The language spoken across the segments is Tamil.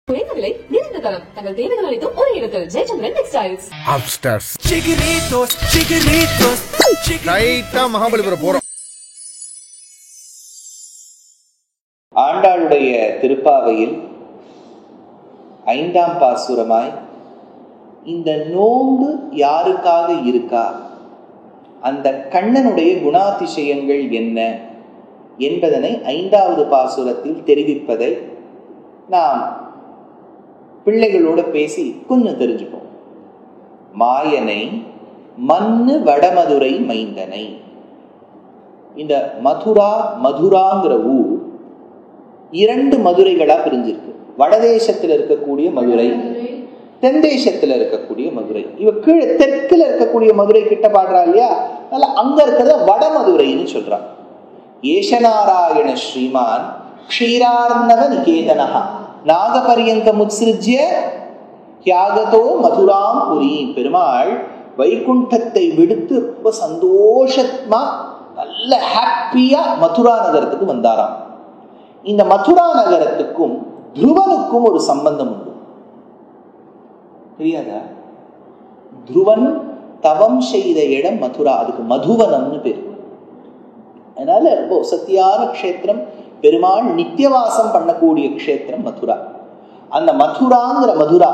குறைந்த விலை நிறைந்த தரம் தங்கள் தேவைகள் அனைத்தும் ஒரே இடத்தில் ஜெயச்சந்திரன் டெக்ஸ்டைல்ஸ். அப்ஸ்டர்ஸ் ரைட்டா மகாபலிபுரம் போறோம். ஆண்டாளுடைய திருப்பாவையில் 5ஆம் பாசுரமாய் இந்த நோன்பு யாருக்காக இருக்கா, அந்த கண்ணனுடைய குணாதிசயங்கள் என்ன என்பதனை 5வது பாசுரத்தில் தெரிவிப்பதை நாம் பிள்ளைகளோட பேசி கொஞ்சம் தெரிஞ்சுப்போம். மாயனை மன்னு வடமதுரை மைந்தனை. இந்த மதுராங்கிற ஊர் 2 மதுரைகளா பிரிஞ்சிருக்கு. வடதேசத்துல இருக்கக்கூடிய மதுரை, தென் தேசத்துல இருக்கக்கூடிய மதுரை. இவ கீழே தெற்குல இருக்கக்கூடிய மதுரை கிட்ட பாடுறா இல்லையா, அதனால அங்க இருக்கிறத வடமதுரைன்னு சொல்றா. ஏஷநாராயண ஸ்ரீமான் க்ஷீரார்ணவ நிகேதனஹா நாகபரியங்க முத்ஸ்ருஜ்ய தியாகதோ மதுராம் புரீம். பெருமாள் வைகுண்டத்தை விடுத்து ரொம்ப சந்தோஷமா நல்ல ஹாப்பியா மதுரா நகரத்துக்கு வந்தாராம். இந்த மதுரா நகரத்துக்கும் துருவனுக்கும் ஒரு சம்பந்தம் உண்டு, தெரியாதா? துருவன் தவம் செய்த இடம் மதுரா, அதுக்கு மதுவனம்னு பேர். அதனால ரொம்ப சத்தியான க்ஷேத்திரம், பெருமாள் நித்தியவாசம் பண்ணக்கூடிய க்ஷேத்திரம் மதுரா. அந்த மதுராங்கிற மதுரா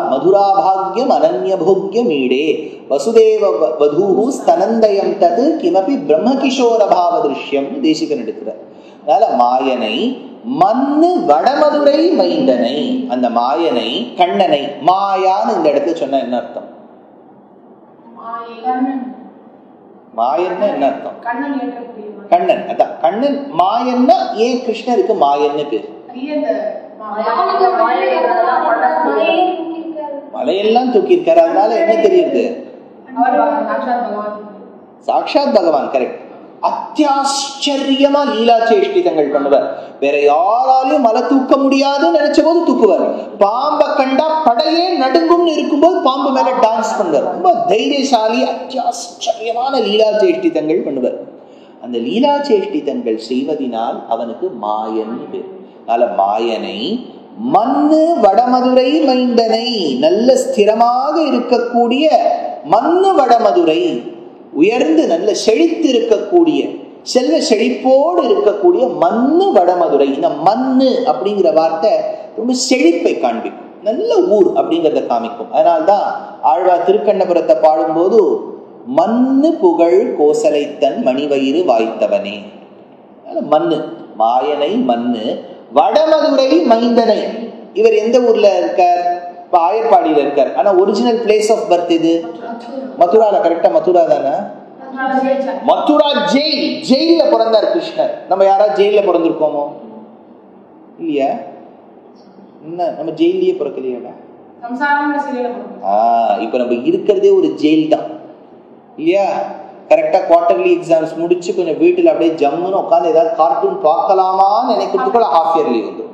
பாக்யம் அனன்ய போக்யம் ஈடே வசுதேவ வதூஹு ஸ்தனந்தயம் தது கிமபி பிரம்மகிஷோர பாவ திருஷ்யம் தேசிகன் எடுக்கிறார். அதனால மாயனை மன்னு வடமதுரை மைந்தனை, அந்த மாயனை கண்ணனை, மாயான்னு இந்த இடத்துல சொன்ன என்ன அர்த்தம்? மாயன்னா என்ன அர்த்தம்? கண்ணன். அதான் கண்ணன். மாயன்னா ஏன் கிருஷ்ணருக்கு மாயன்னு பேர்? மலையெல்லாம் தூக்கி இருக்காரு, அதனால என்ன தெரியுது? சாக்ஷாத் பகவான். கரெக்ட். அத்தியாச்சரியமா லீலா சேஷ்டிதங்கள் பண்ணுவார். வேற யாராலையும் மலை தூக்க முடியாதுன்னு நினைச்ச போது தூக்குவார். பாம்பை கண்டா படையே நடுங்கும்னு இருக்கும்போது பாம்பு மேல டான்ஸ் பண்ணுவார். ரொம்ப தைரியசாலி, அத்தியாச்சரியமான லீலா சேஷ்டிதங்கள் பண்ணுவார். அந்த லீலா சேஷ்டிதங்கள் செய்வதனால் அவனுக்கு மாயன் பேர். அதனால மாயனை மன்னு வடமதுரை மைந்தனை, நல்ல ஸ்திரமாக இருக்கக்கூடிய மன்னு வடமதுரை, உயர்ந்து நல்ல செழித்து இருக்கக்கூடிய செல்வ செழிப்போடு இருக்கக்கூடிய மன்னு வடமதுரை. இந்த மண்ணு அப்படிங்கிற வார்த்தை ரொம்ப செழிப்பை காண்பிக்கும், நல்ல ஊர் அப்படிங்கிறத காமிக்கும். அதனால்தான் ஆழ்வார் திருக்கண்ணபுரத்தை பாடும்போது மண்ணு புகழ் கோசலைத்தன் மணிவயிறு வாய்த்தவனே. மண்ணு, மாயனை மண்ணு வடமதுரை மைந்தனை. இவர் எந்த ஊர்ல இருக்கார்? இப்ப ஆயர்பாடியில இருக்கார். ஆனா ஒரிஜினல் பிளேஸ் ஆஃப் பர்த் இது மதுரால. கரெக்டா மதுரா தானே? மதுரா ஜெயில். ஜெயில பிறந்தார் கிருஷ்ணர். நம்ம யாராவது ஜெயில பிறந்திருக்கோமோ? இல்லையா? என்ன நம்ம ஜெயிலே பிறக்கலையா? இப்ப நம்ம இருக்கிறதே ஒரு ஜெயில் தான் இல்லையா? கரெக்டா குவார்டர்லி எக்ஸாம்ஸ் முடிச்சு கொஞ்சம் வீட்டுல அப்படியே ஜம்முன்னு உட்காந்து ஏதாவது கார்ட்டூன் பார்க்கலாமான்னு நினைக்கிறதுக்குள்ள ஹாஃப் இயர்லி வந்துடும்.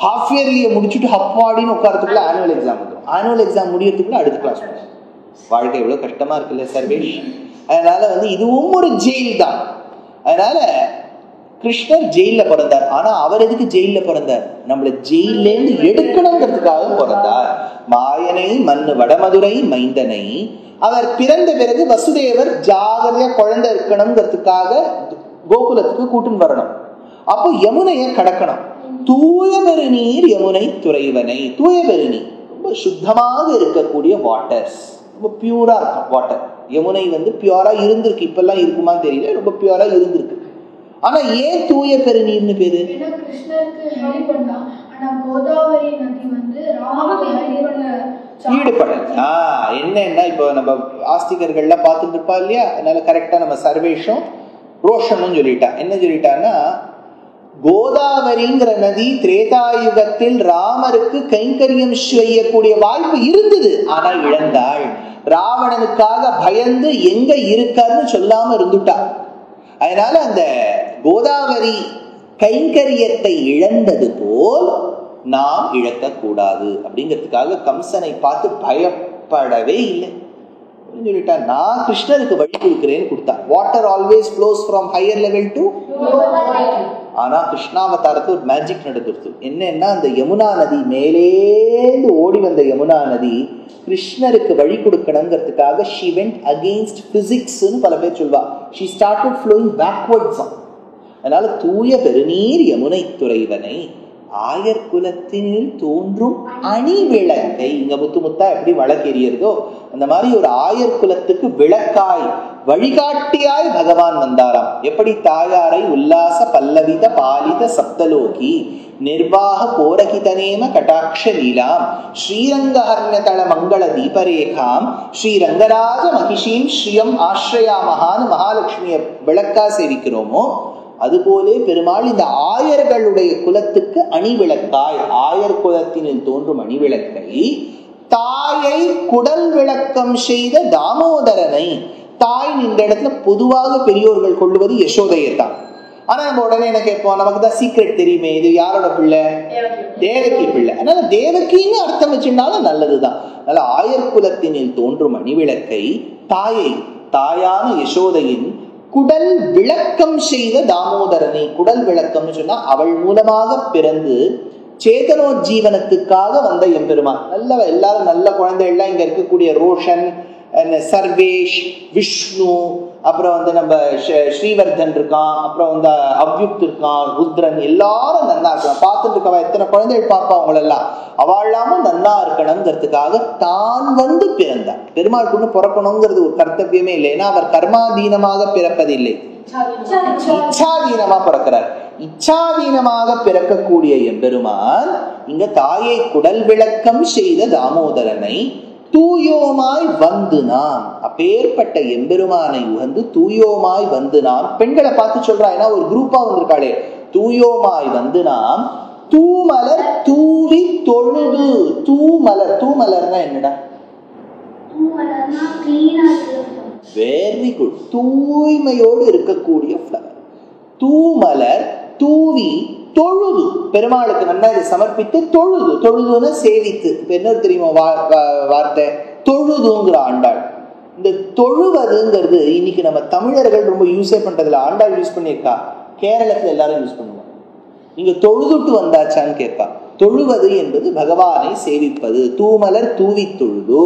ஹாஃப் இயர்லியை முடிச்சுட்டு ஹப்பாடின்னு உட்காரத்துக்குள்ள ஆனுவல் எக்ஸாம் வந்துடும். ஆனுவல் எக்ஸாம் முடியறதுக்குள்ள அடுத்த கிளாஸ் வரும். வாழ்க்கை எவ்வளவு கஷ்டமா இருக்குல்ல சர்வேஷ். அதனால இதுவும் ஒரு ஜெயில் தான். அதனால கிருஷ்ணர் ஜெயில பிறந்தார். ஆனா அவர் எதுக்கு ஜெயில பிறந்தார்? நம்மள ஜெயில இருந்து எடுக்கணுங்கிறதுக்காக பிறந்தார். மாயனை மண்ணு வடமதுரை மைந்தனை. அவர் பிறந்த பிறகு வசுதேவர் ஜாகிரதையா குழந்தை இருக்கணுங்கிறதுக்காக கோகுலத்துக்கு கூட்டுன்னு வரணும். அப்போ யமுனையை கடக்கணும். தூய பெருநீர் யமுனை துறைவனை. தூய பெருநீர் ரொம்ப சுத்தமாக இருக்கக்கூடிய வாட்டர்ஸ், ரொம்ப பியூரா இருக்கும் வாட்டர். யமுனை பியூரா இருந்திருக்கு. இப்பெல்லாம் இருக்குமா தெரியல, ரொம்ப பியூரா இருந்திருக்கு. ஆனா ஏன் தூய பெருநீர்னு பேரு? ஈடுபடல். என்னன்னா இப்போ நம்ம ஆஸ்திகர்கள்லாம் பார்த்துட்டு இருப்பா இல்லையா? அதனால கரெக்டா நம்ம சர்வேஷம் ரோஷம்னு சொல்லிட்டா. என்ன சொல்லிட்டான்னா, கோதாவரிங்கிற நதி திரேதாயுகத்தில் ராமருக்கு கைங்கரியம் செய்யக்கூடிய வாய்ப்பு இருந்தது, ஆனா இழந்தாள். ராவணனுக்காக பயந்து எங்க இருக்காருன்னு சொல்லாம இருந்துட்டா. அதனால அந்த கோதாவரி கைங்கரியத்தை இழந்தது போல் நாம் இழக்கக்கூடாது அப்படிங்கிறதுக்காக கம்சனை பார்த்து பயப்படவே இல்லை. சொல்லிட்டா, நான் கிருஷ்ணருக்கு வழி கொடுக்கிறேன்னு கொடுத்தா. Water always flows from higher level to. ஆனா கிருஷ்ணாவதாரத்து ஒரு மேஜிக் நடந்துருச்சு. என்னன்னா, அந்த யமுனா நதி மேலேந்து ஓடி வந்த யமுனா நதி கிருஷ்ணருக்கு வழி கொடுக்கணுங்கிறதுக்காக she went against physics னு பல பேர் சொல்வா. she started flowing backwards. அதனால தூய பெருநீர் யமுனை துறைவனை ஆயர் குலத்தினில் தோன்றும் அணி விளக்கை, இங்க முத்து முத்தா எப்படி வழக்கெறியறதோ அந்த மாதிரி ஒரு ஆயர் குலத்துக்கு விளக்காய் வழிகாட்டியாய் பகவான் வந்தாராம். எப்படி தாயாரை உல்லாச பல்லவித பாலித சப்தலோகி நிர்வாக போரகிதநேம கடாட்ச லீலாம் ஸ்ரீரங்கஹர்ணதள மங்கள தீபரேகாம் ஸ்ரீரங்கராஜ மகிஷீம் ஸ்ரீயம் ஆஸ்ரயாமகான்னு மகாலட்சுமிய விளக்கா சேவிக்கிறோமோ, அதுபோலே பெருமாள் இந்த ஆயர்களுடைய குலத்துக்கு அணிவிளக்காய், ஆயர் குலத்தினில் தோன்றும் அணிவிளக்கை தாயை குடல் விளக்கம் செய்த தாமோதரனை, தாய் இந்த இடத்துல பொதுவாக பெரியோர்கள் கொள்ளுவது யசோதையை தான். ஆனா நம்ம உடனே என்ன கேட்போம், நமக்கு தான் சீக்ரெட் தெரியுமே, இது யாரோட பிள்ளை? தேவகி பிள்ளை. அதனால தேவகின்னு அர்த்தம் வச்சிருந்தாலும் நல்லதுதான். அதனால ஆயர் குலத்தினில் தோன்றும் அணிவிளக்கை தாயை, தாயான யசோதையின் குடல் விளக்கம் செய்த தாமோதரனை, குடல் விளக்கம் சொன்னா அவள் மூலமாக பிறந்து சேதனோஜீவனத்துக்காக வந்த எம்பெருமான். நல்ல எல்லாரும் நல்ல குழந்தைகள்லாம் இங்க இருக்கக்கூடிய ரோஷன், சர்வேஷ், விஷ்ணு, அப்புறம் வந்து நம்ம ஸ்ரீவர்தன் இருக்கான், அப்புறம் வந்து அவ்யுக்த் இருக்கான், ருத்ரன், எல்லாரும் நன்னா இருக்கான். பார்த்துட்டு இருக்கவா எத்தனை குழந்தைகள் பார்ப்பா அவங்களெல்லாம், அவளாமும் நன்னா இருக்கணுங்கிறதுக்காக தான் வந்து பிறந்தார். பெருமாளுக்கு ஒண்ணு பிறக்கணுங்கிறது ஒரு கர்த்தவியமே இல்லை. ஏன்னா அவர் கர்மாதீனமாக பிறப்பதில்லை, இச்சாதீனமா பிறக்கிறார். இச்சாதீனமாக பிறக்கக்கூடிய எம்பெருமான் இங்க தாயை குடல் விளக்கம் செய்த தாமோதரனை தூயோமாய் வந்து நாம், அப்பேற்பட்ட எம்பெருமானை உகந்து தூயோமாய் வந்து நாம், பெண்களை பார்த்து சொல்றா, ஏன்னா ஒரு குரூப்பா வந்திருக்காளே, தூயோமாய் வந்து நாம் தூமலர் தூவி தொழுது. தூமலர், தூமலர்னா என்னடா? வெரி குட், தூய்மையோடு இருக்கக்கூடிய ஃப்ளவர். தூமலர் தூவி தொழுது, பெருமாளுக்கு நல்லா இதை சமர்ப்பித்து தொழுது. தொழுதுன்னு சேவித்து. இப்ப என்ன தெரியுமா வார்த்தை? தொழுதுங்கிற ஆண்டாள். இந்த தொழுவதுங்கிறது இன்னைக்கு நம்ம தமிழர்கள் ரொம்ப யூஸே பண்றதுல. ஆண்டாள் யூஸ் பண்ணியிருக்கா, கேரளத்துல எல்லாரும் யூஸ் பண்ணுவாங்க. நீங்க தொழுதுட்டு வந்தாச்சான்னு கேட்பா. தொழுவது என்பது பகவானை சேவிப்பது. தூமலர் தூவி தொழுது.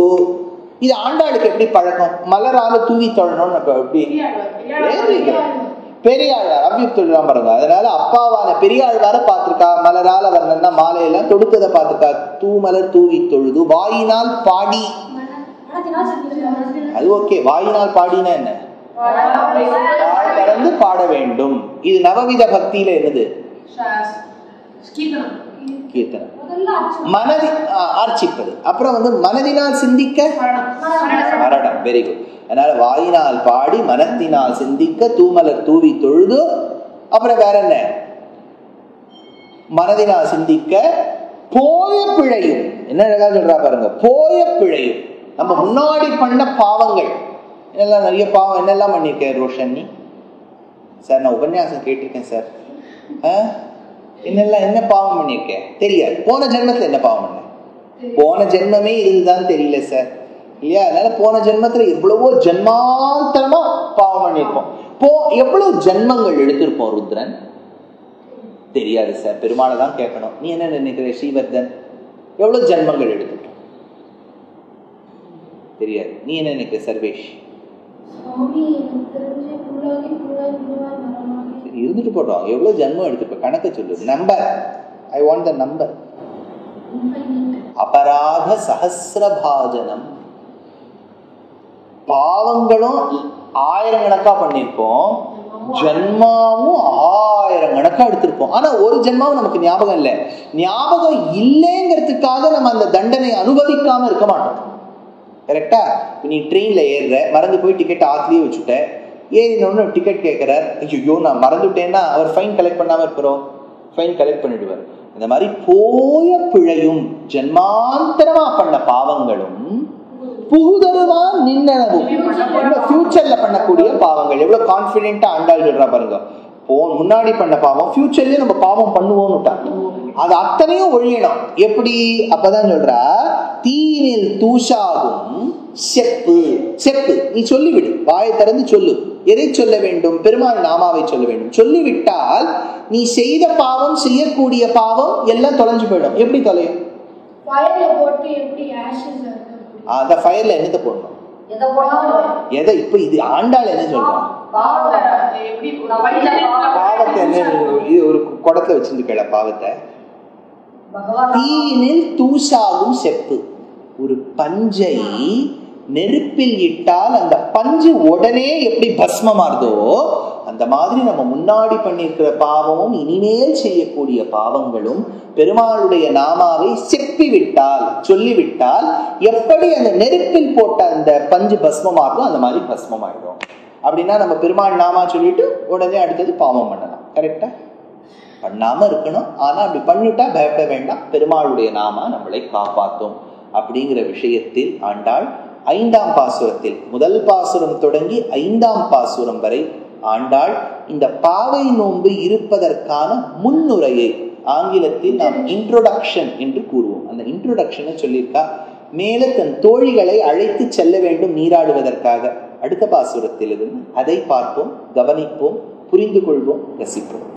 இது ஆண்டாளுக்கு எப்படி பழக்கம்? மலரால தூவி தொழணும்னு எப்படி? பெரியாழ்வார் அவ்யுக்தான் பாருங்க. அதனால அப்பாவான பெரியாழ்வார பார்த்திருக்கா, மலரால் அவர் நல்லா மாலையெல்லாம் தொடுத்ததை பார்த்திருக்கா. தூமலர் தூவி தொழுது. வாயினால் பாடி, அது ஓகே. வாயினால் பாடினா என்ன? வாய் திறந்து பாட வேண்டும். இது நவவித பக்தியில என்னது? கீர்த்தனம். மனதி அர்ச்சிப்பது. அப்புறம் வந்து மனதினால் சிந்திக்க மரணம். Very good. அதனால வாயினால் பாடி மனத்தினால் சிந்திக்க தூமலர் தூவி தொழுது. அப்புறம் வேற என்ன? மனதினால் சிந்திக்க போய பிழையும். என்ன அழகா சொல்றா பாருங்க, போய பிழையும். நம்ம முன்னாடி பண்ண பாவங்கள் என்னெல்லாம், நிறைய பாவம் என்னெல்லாம் பண்ணிருக்கேன் ரோஷன் நீ? சார் நான் உபன்யாசம் கேட்டிருக்கேன் சார். என்னெல்லாம் என்ன பாவம் பண்ணிருக்கேன் தெரியாது. போன ஜென்மத்துல என்ன பாவம் பண்ண? போன ஜென்மமே இதுதான் தெரியல சார், இல்லையா? அதனால போன ஜென்மத்துல எவ்வளவோ ஜென்மாந்தரமா பாவம் பண்ணிருப்போம். எவ்வளவு ஜென்மங்கள் எடுத்திருப்போம் ருத்ரன்? தெரியாது சார், பெருமாளை தான் கேட்கணும். நீ என்ன நினைக்கிற ஸ்ரீவர்தன்? எவ்வளவு ஜென்மங்கள் எடுத்துட்டோம் தெரியாது. நீ என்ன நினைக்கிற சர்வேஷ்? இருந்துட்டு போட்டோம். எவ்வளவு ஜென்மம் எடுத்துப்ப கணக்க சொல்லு. Number. I want the number. அபராத சஹஸ்ரபாஜனம். பாவங்களும் 1000 கணக்கா பண்ணிருப்போம், ஜென்மாவும் 1000 கணக்கா எடுத்திருப்போம். ஆனா ஒரு ஜென்மாவும் நமக்கு ஞாபகம் இல்லை. ஞாபகம் இல்லைங்கிறதுக்காக நம்ம அந்த தண்டனை அனுபவிக்காம இருக்க மாட்டோம். கரெக்டா? நீ ட்ரெயின்ல ஏறுற, மறந்து போய் டிக்கெட் ஆத்துலயே வச்சுட்ட. ஏறினோன்னு டிக்கெட் கேட்கிறார். ஐயோ நான் மறந்துட்டேன்னா அவர் ஃபைன் கலெக்ட் பண்ணாம இருக்கிறோம், ஃபைன் கலெக்ட் பண்ணிடுவார். இந்த மாதிரி போய பிழையும் ஜென்மாந்தரமா பண்ண பாவங்களும் புகுதருவா நின்னவும் ஃபியூச்சர்ல பண்ணக்கூடிய பாவங்கள். எவ்வளவு கான்பிடென்டா ஆண்டாள் சொல்றா பாருங்க. முன்னாடி பண்ண பாவம் ஃபியூச்சர்லயே நம்ம பாவம் பண்ணுவோம்னுட்டா. அது அத்தனையும் ஒழியணும். எப்படி? அப்பதான் சொல்றா, தீனில் தூஷாகும் செப்பு. செப்பு நீ சொல்லிவிடு, வாயை திறந்து சொல்லு. எதை சொல்ல வேண்டும்? பெருமாள் நாமாவை சொல்ல வேண்டும். சொல்லிவிட்டால் நீ செய்த பாவம், செய்யக்கூடிய பாவம் எல்லாம் தொலைஞ்சு போயிடும். எப்படி தொலையும்? ஃபயர்ல போட்டு எப்படி ஆஷஸ் அந்த ஃபயர்ல என்னத்தை போடணும்? எதை? இப்ப இது ஆண்டாள் என்ன சொல்றான்? பாவத்தை என்ன ஒரு குடத்துல வச்சிருக்கல பாவத்தை. தீயினில் தூசாகும் செப்பு. ஒரு பஞ்சை நெருப்பில் இட்டால் அந்த பஞ்சு உடனே எப்படி பஸ்மமாறுதோ அந்த மாதிரி நம்ம முன்னாடி பண்ணிருக்கிற பாவமும் இனிமேல் செய்யக்கூடிய பாவங்களும் பெருமாளுடைய நாமாவை செப்பி விட்டால், சொல்லிவிட்டால் எப்படி அந்த நெருப்பில் போட்ட அந்த பஞ்சு பஸ்மமாறுதோ அந்த மாதிரி பஸ்மமாயிடும். அப்படின்னா நம்ம பெருமாள் நாமா சொல்லிட்டு உடனே அடுத்தது பாவம் பண்ணலாம். கரெக்டா? பண்ணாம இருக்கணும். ஆனா அப்படி பண்ணிட்டா பயப்பட வேண்டாம், பெருமாளுடைய நாமா நம்மளை காப்பாற்றும் அப்படிங்கிற விஷயத்தில் ஆண்டாள் 5ஆம் பாசுரத்தில், முதல் பாசுரம் தொடங்கி 5ஆம் பாசுரம் வரை ஆண்டாள் இந்த பாவை நோன்பு இருப்பதற்கான முன்னுரையை ஆங்கிலத்தில் நாம் இன்ட்ரோடக்ஷன் என்று கூறுவோம். அந்த இன்ட்ரோடக்ஷனை சொல்லியிருக்கா. மேலே தன் தோழிகளை அழைத்து செல்ல வேண்டும் நீராடுவதற்காக. அடுத்த பாசுரத்தில் இருந்து அதை பார்ப்போம், கவனிப்போம், புரிந்து கொள்வோம், ரசிப்போம்.